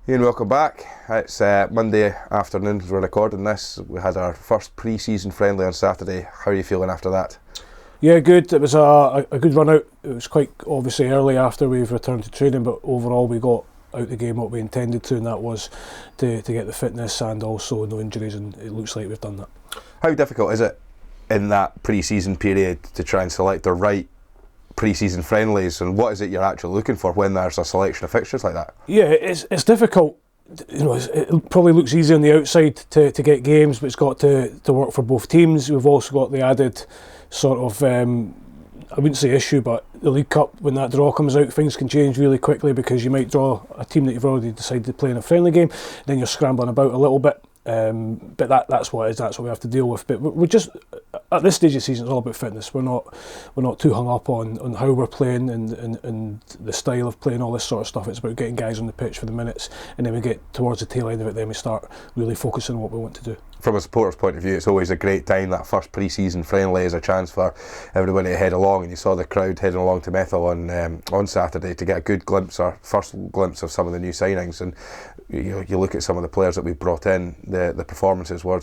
Ian, welcome back. It's Monday afternoon as we're recording this. We had our first pre-season friendly on Saturday. How are you feeling after that? Yeah, good. It was a good run out. It was quite obviously early after we've returned to training, but overall we got out the game what we intended to, and that was to get the fitness and also no injuries, and it looks like we've done that. How difficult is it in that pre-season period to try and select the right pre-season friendlies, and what is it you're actually looking for when there's a selection of fixtures like that? Yeah, it's difficult. You know, it probably looks easy on the outside to get games, but it's got to work for both teams. We've also got the added sort of, I wouldn't say issue, but the League Cup, when that draw comes out, things can change really quickly because you might draw a team that you've already decided to play in a friendly game, then you're scrambling about a little bit. But that's what it is. That's what we have to deal with. But we're just at this stage of the season, it's all about fitness. We're not too hung up on how we're playing and the style of playing, all this sort of stuff. It's about getting guys on the pitch for the minutes, and then we get towards the tail end of it. Then we start really focusing on what we want to do. From a supporter's point of view, it's always a great time. That first pre-season friendly is a chance for everybody to head along, and you saw the crowd heading along to Methil on Saturday to get a good glimpse, or first glimpse, of some of the new signings. And you look at some of the players that we brought in, the performances were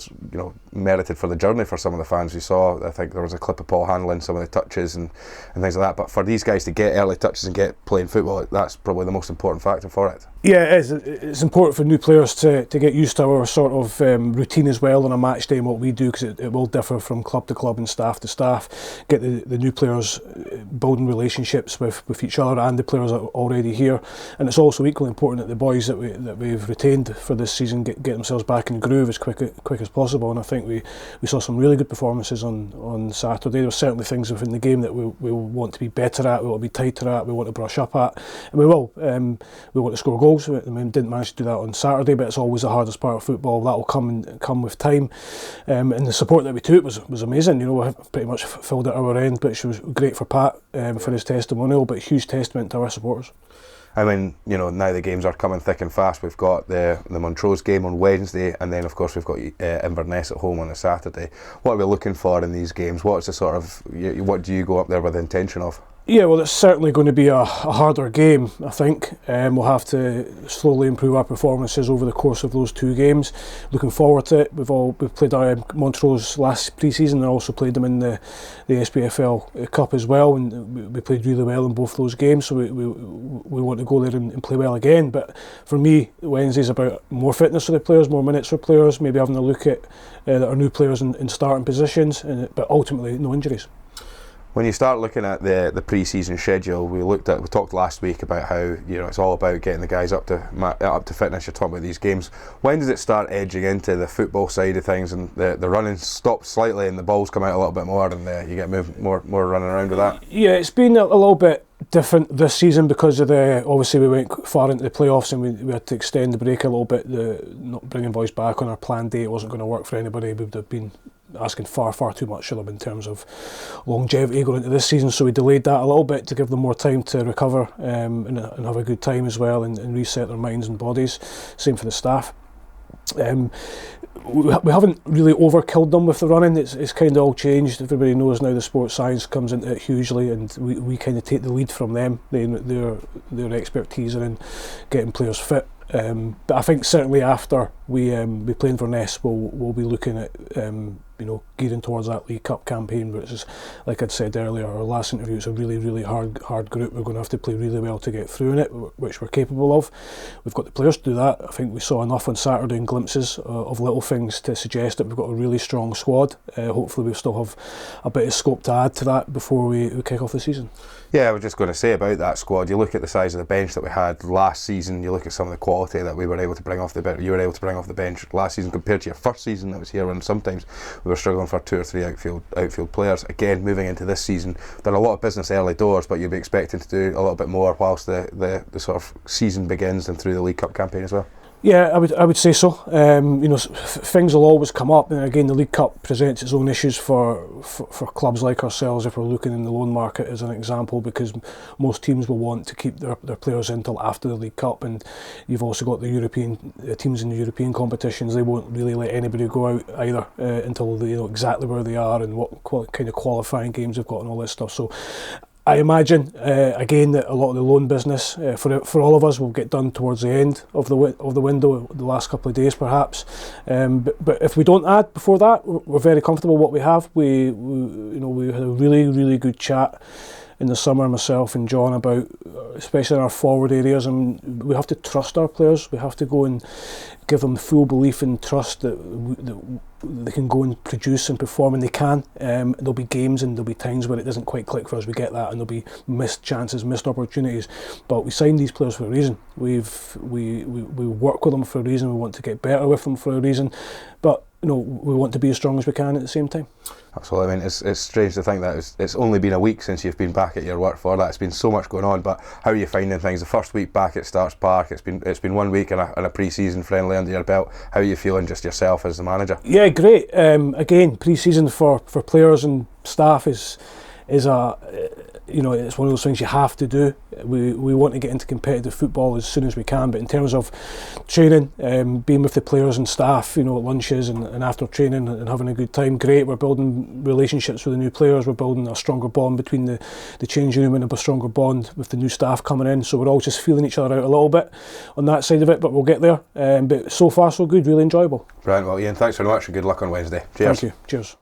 merited for the journey for some of the fans. We saw, I think there was a clip of Paul handling some of the touches and things like that. But for these guys to get early touches and get playing football, that's probably the most important factor for it. Yeah, it is. It's important for new players to get used to our sort of routine as well on a match day and what we do, because it will differ from club to club and staff to staff. Get the new players building relationships with each other and the players that are already here, and it's also equally important that the boys that we've retained for this season get themselves back in the groove as quick as possible. And I think we saw some really good performances on Saturday. There were certainly things within the game that we want to be better at, we want to be tighter at, we want to brush up at, and we will. We want to score goals. We didn't manage to do that on Saturday, but it's always the hardest part of football. That will come with time, and the support that we took was amazing. We pretty much filled at our end, which was great for Pat for his testimonial, but a huge testament to our supporters. I mean, now the games are coming thick and fast. We've got the Montrose game on Wednesday, and then of course we've got Inverness at home on a Saturday. What are we looking for in these games? What's the sort of, what do you go up there with the intention of? Yeah, well, it's certainly going to be a harder game, I think. We'll have to slowly improve our performances over the course of those two games. Looking forward to it. We've played Montrose last pre-season and also played them in the SPFL Cup as well, and we played really well in both those games, so we want to go there and play well again. But for me, Wednesday's about more fitness for the players, more minutes for players, maybe having a look at our new players in starting positions, but ultimately no injuries. When you start looking at the pre-season schedule, we talked last week about how it's all about getting the guys up to fitness. You're talking about these games. When does it start edging into the football side of things, and the running stops slightly and the balls come out a little bit more, and you get more running around with that? Yeah, it's been a little bit different this season because of obviously we went far into the playoffs and we had to extend the break a little bit. Not bringing boys back on our planned date wasn't going to work for anybody. We would have been asking far too much of them in terms of longevity going into this season, so we delayed that a little bit to give them more time to recover and have a good time as well, and reset their minds and bodies. Same for the staff. We haven't really overkilled them with the running. It's kind of all changed. Everybody knows now the sports science comes into it hugely, and we kind of take the lead from them. Their expertise are in getting players fit. But I think certainly after we play Inverness, we'll be looking at gearing towards that League Cup campaign, which is, like I'd said earlier, our last interview, it's a really hard group. We're going to have to play really well to get through in it, which we're capable of. We've got the players to do that. I think we saw enough on Saturday in glimpses of little things to suggest that we've got a really strong squad. Hopefully we still have a bit of scope to add to that before we kick off the season. Yeah, I was just going to say about that squad, you look at the size of the bench that we had last season, you look at some of the quality that we were able to bring off the bench, you were able to bring off the bench last season compared to your first season that was here, when sometimes we were struggling for 2 or 3 outfield players. Again, moving into this season, done a lot of business early doors, but you'll be expecting to do a little bit more whilst the sort of season begins and through the League Cup campaign as well. Yeah, I would say so. Things will always come up, and again, the League Cup presents its own issues for clubs like ourselves. If we're looking in the loan market as an example, because most teams will want to keep their players until after the League Cup, and you've also got the European teams in the European competitions. They won't really let anybody go out either until they know exactly where they are and what kind of qualifying games they've got and all this stuff. So I imagine again that a lot of the loan business for all of us will get done towards the end of the window, the last couple of days perhaps. But if we don't add before that, we're very comfortable with what we have. We had a really good chat in the summer, myself and John, about especially in our forward areas, and we have to trust our players. We have to go and give them full belief and trust that they can go and produce and perform, and they can. There'll be games and there'll be times where it doesn't quite click for us. We get that, and there'll be missed chances, missed opportunities. But we signed these players for a reason. We work with them for a reason. We want to get better with them for a reason. But we want to be as strong as we can at the same time. Absolutely. I mean, it's strange to think that it's only been a week since you've been back at your work for that. It's been so much going on, but how are you finding things? The first week back at Starks Park, it's been 1 week and a pre-season friendly under your belt. How are you feeling just yourself as the manager? Yeah, great. Again, pre-season for players and staff is a it's one of those things you have to do. We want to get into competitive football as soon as we can, but in terms of training, being with the players and staff, at lunches and after training and having a good time, great. We're building relationships with the new players. We're building a stronger bond between the changing room and a stronger bond with the new staff coming in. So we're all just feeling each other out a little bit on that side of it, but we'll get there. But so far so good, really enjoyable. Brilliant. Well, Ian, thanks very much and good luck on Wednesday. Cheers. Thank you. Cheers.